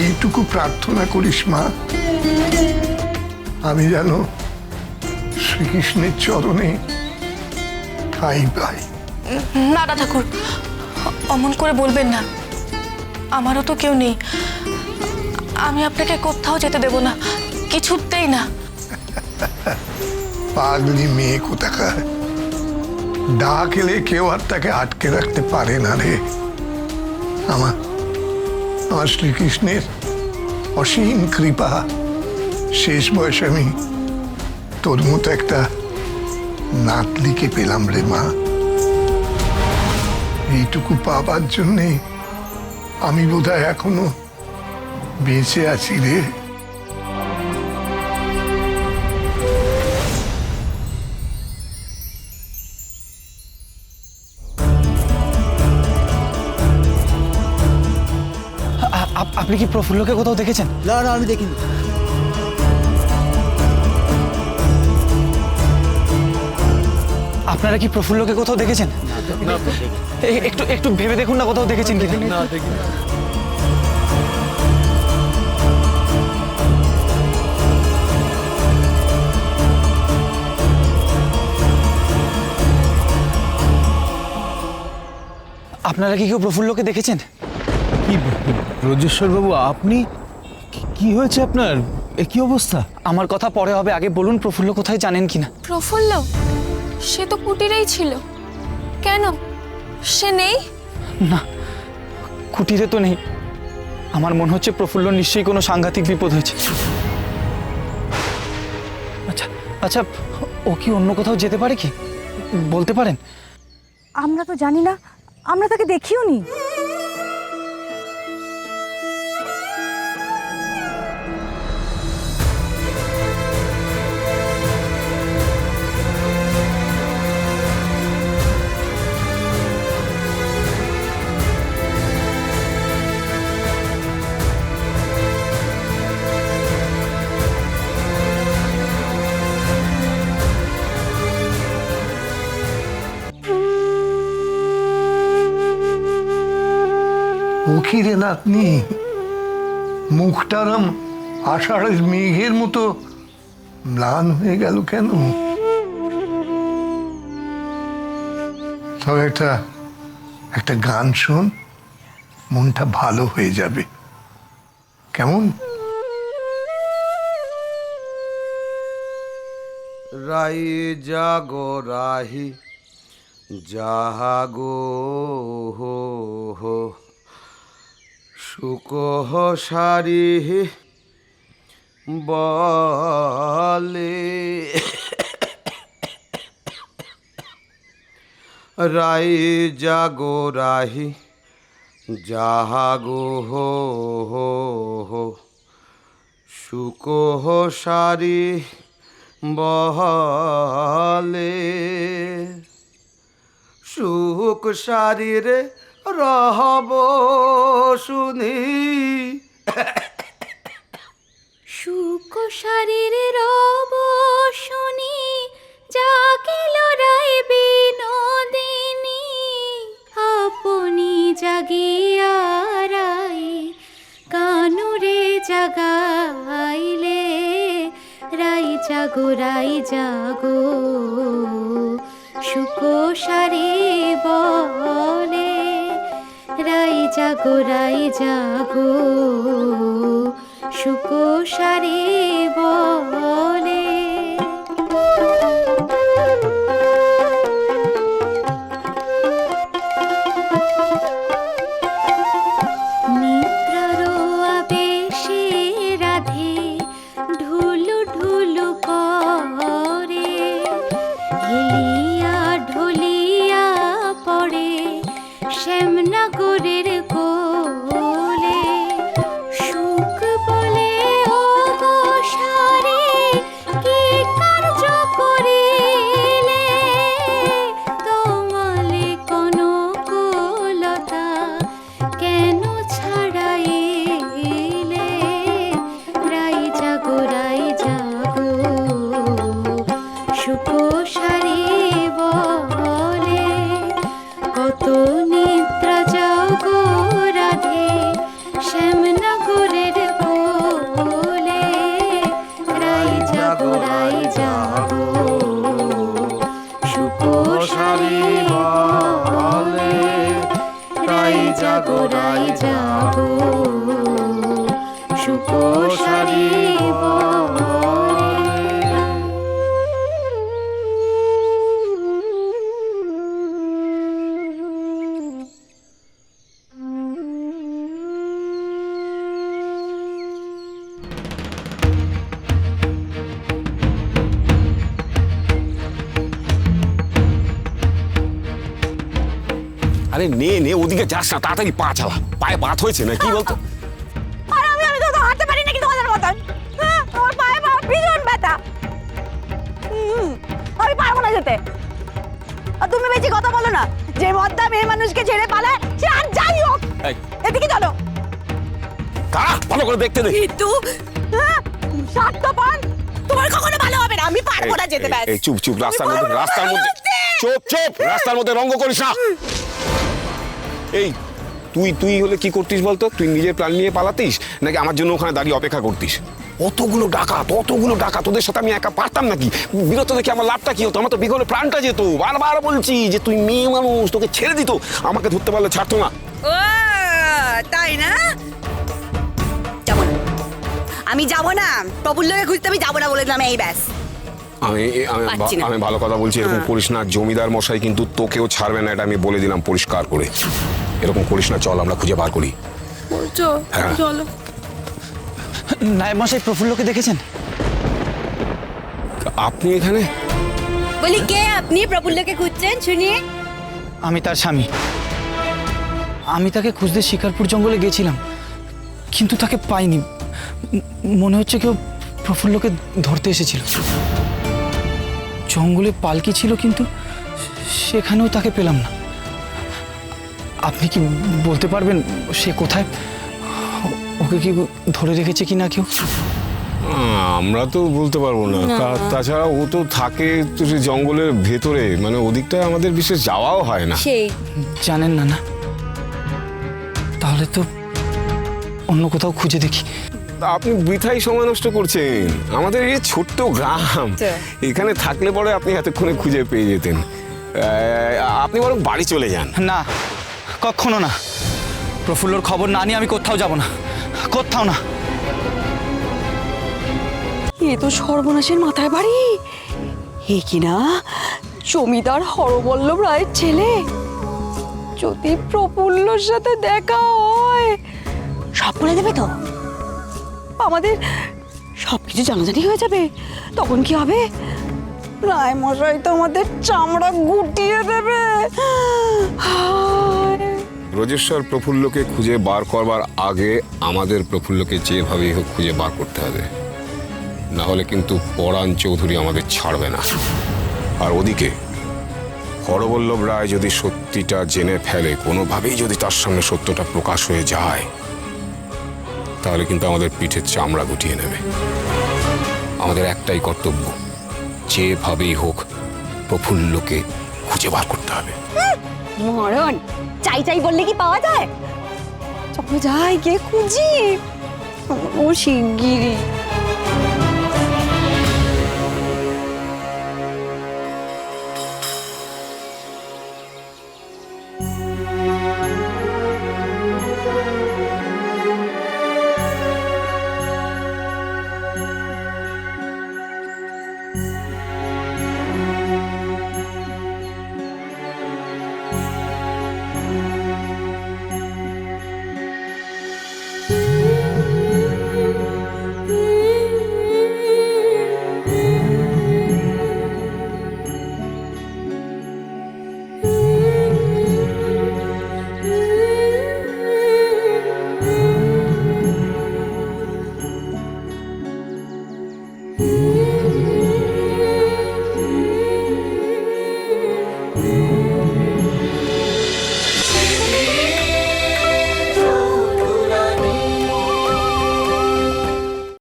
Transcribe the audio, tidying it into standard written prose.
এইটুকু প্রার্থনা করিস মা, আমি যেন শ্রীকৃষ্ণের চরণে ঠাঁই পাই। না না ঠাকুর, অমন করে বলবেন না। আমারও তো কেউ নেই, আমি আপনাকে কোথাও যেতে দেব না, কিছুতেই না। পাগলি মেয়ে কোথাকার, ডাক এলে কেউ আর তাকে আটকে রাখতে পারে না রে। আমার শ্রীকৃষ্ণের অসীম কৃপা, শেষ বয়সে আমি তোর মতো একটা নাতলিকে পেলাম রে মা। এইটুকু পাবার জন্যে আমি বোধহয় এখনো বেঁচে আছি রে। আপনি কি প্রফুল্লকে কোথাও দেখেছেন? না না, আমি দেখিনি। আপনারা কি প্রফুল্লকে কোথাও দেখেছেন? একটু একটু ভেবে দেখুন না কোথাও দেখেছেন কিনা। আপনারা কি কেউ প্রফুল্লকে দেখেছেন? কি ব্রজেশ্বর বাবু, আপনি কি হয়েছে আপনার? কি অবস্থা? আমার কথা পরে হবে, আগে বলুন প্রফুল্ল কোথায় জানেন কিনা। প্রফুল্ল সে তো কুটিরেই ছিল, কেন সে নেই? না, কুটিরে তো নেই। আমার মনে হচ্ছে প্রফুল্ল নিশ্চয়ই কোনো সাংঘাতিক বিপদ হয়েছে। আচ্ছা আচ্ছা, ও কি অন্য কোথাও যেতে পারে কি, বলতে পারেন? আমরা তো জানি না, আমরা তাকে দেখিও নি। ও কি রে নাতনি, মুখটারাম আষাঢ়ের মেঘের মতো ম্লান হয়ে গেল কেন? তবে একটা গান শোন, মনটা ভালো হয়ে যাবে, কেমন? রাই জাগো রাহি জাগো হো হো, সুখ সারি বলে। রাই জাগো রাহি জাগো হো হো হো, সুখ সারি বলে। সুখ সারিরে রহব শুনি, সুখ শারীরে রব শুনি, যাকে লড়াই বিনোদিনী। আপনি জাগিয়া রাই কানুরে জাগাইলে। রাই জাগো সুখ সারে বলে। রাই জাগো সুখ সারে বলে। নিদ্রার আবেশে রাধে ঢুলু ঢুলু করে, হেলিয়া ঢলিয়া পড়ে শ্যামনগরের কোলে। সুখ বলে ও গো আরে নে নে, ওদিকে যাস না, তাড়াতাড়ি পা চালা। পায়ে বাত হয়েছে না কি বলতো? আর আমি তো হাঁটতে পারি না কি তোমাদের মতন। হ্যাঁ, আমার পায়ে ভীষণ ব্যথা। আমি পারবো না যেতে। আর তুমি বেশি কথা বলো না। যে মদ্দা মেয়ে মানুষকে ছেড়ে পালায় সে আর যাই হোক। এই, এদিকে চলো। দাঁড়া, ভালো করে দেখতে দে। কিন্তু স্বার্থপর, তোমার কখনো ভালো হবে না। আমি পারবো না যেতে। ব্যাস এই চুপ চুপ, রাস্তার মধ্যে চুপ চুপ, রাস্তার মধ্যে রঙ্গ করিস না। এই তুই হলে কি করতিস বলতো? তুই নিজের প্ল্যান নিয়ে পালাতিস নাকি আমার জন্য ওখানে দাঁড়িয়ে অপেক্ষা করতিস? অতগুলো ডাকা তোদের সাথে আমি একা পারতাম নাকি? বিরত দেখে আমার লাভটা কি হতো? আমার তো বিগলে প্রাণটা যেত। বারবার বলছি যে তুই মেয়ে মানুষ, তোকে ছেড়ে দিত, আমাকে ধরতে পারলে ছাড়তো না। ও তাই না? যাবো না, আমি যাবো না। প্রফুল্লকে খুঁজতে আমি যাবো না বলে দিলাম, এই ব্যাস। পারছি না। আমি ভালো কথা বলছি, এরকম করিস না। জমিদার মশাই কিন্তু তোকেও ছাড়বে না, এটা আমি বলে দিলাম পরিষ্কার করে। এরকম করিস না, চল আমরা খুঁজে বার করি। হ্যাঁ। চলো। নায়েব মশাই, প্রফুল্লকে দেখেছেন? আপনি এখানে? বলি কে আপনি? প্রফুল্লকে খুঁজছেন শুনি? আমি তার স্বামী। আমি তাকে খুঁজতে শিকারপুর জঙ্গলে গেছিলাম, কিন্তু তাকে পাইনি। মনে হচ্ছে কেউ প্রফুল্লকে ধরতে এসেছিল। জঙ্গলে পালকি ছিল, কিন্তু সেখানেও তাকে পেলাম না। আপনি কি বলতে পারবেন সে কোথায়? ওকে কি ধরে রেখেছে কি না কেউ? আমরা তো বলতে পারবো না। তাছাড়া ও তো থাকে তো সে জঙ্গলের ভেতরে, মানে ওদিকটায় আমাদের বিশেষ যাওয়াও হয় না। সেই জানেন না? না, তাহলে তো অন্য কোথাও খুঁজে দেখি। আপনি বৃথাই সময় নষ্ট করছেন। আমাদের এই ছোট্ট গ্রাম, এখানে থাকলে পরে আপনি এতক্ষণে খুঁজে পেয়ে যেতেন। আপনি বরং বাড়ি চলে যান। না, কখনো না। প্রফুল্লর খবর না নিয়ে আমি কোথাও যাব না, কোথাও না। এ তো সর্বনাশের মাথায় বাড়ি। এ কিনা জমিদার হরবল্লভ রায়ের ছেলে। যদি প্রফুল্লর সাথে দেখা হয় সব বলে দেবে তো। আমাদের সবকিছু জানাজানি হয়ে যাবে। তখন কি হবে? রায় মশাই তো আমাদের চামড়া গুটিয়ে দেবে। ব্রজেশ্বর প্রফুল্লকে খুঁজে বার করবার আগে আমাদের প্রফুল্লকে যেভাবেই হোক খুঁজে বার করতে হবে, না হলে কিন্তু পরাণ চৌধুরী আমাদের ছাড়বে না। আর ওদিকে হরবল্লভ রায় যদি সত্যিটা জেনে ফেলে, কোনোভাবেই যদি তার সামনে সত্যটা প্রকাশ হয়ে যায়, তাহলে কিন্তু আমাদের পিঠের চামড়া গুটিয়ে নেবে। আমাদের একটাই কর্তব্য, যেভাবেই হোক প্রফুল্লকে খুঁজে বার করতে হবে। মরণ চাই চাই বললে কি পাওয়া যায়? চলো যাই, গিয়ে খুঁজি। ও শিগগিরই।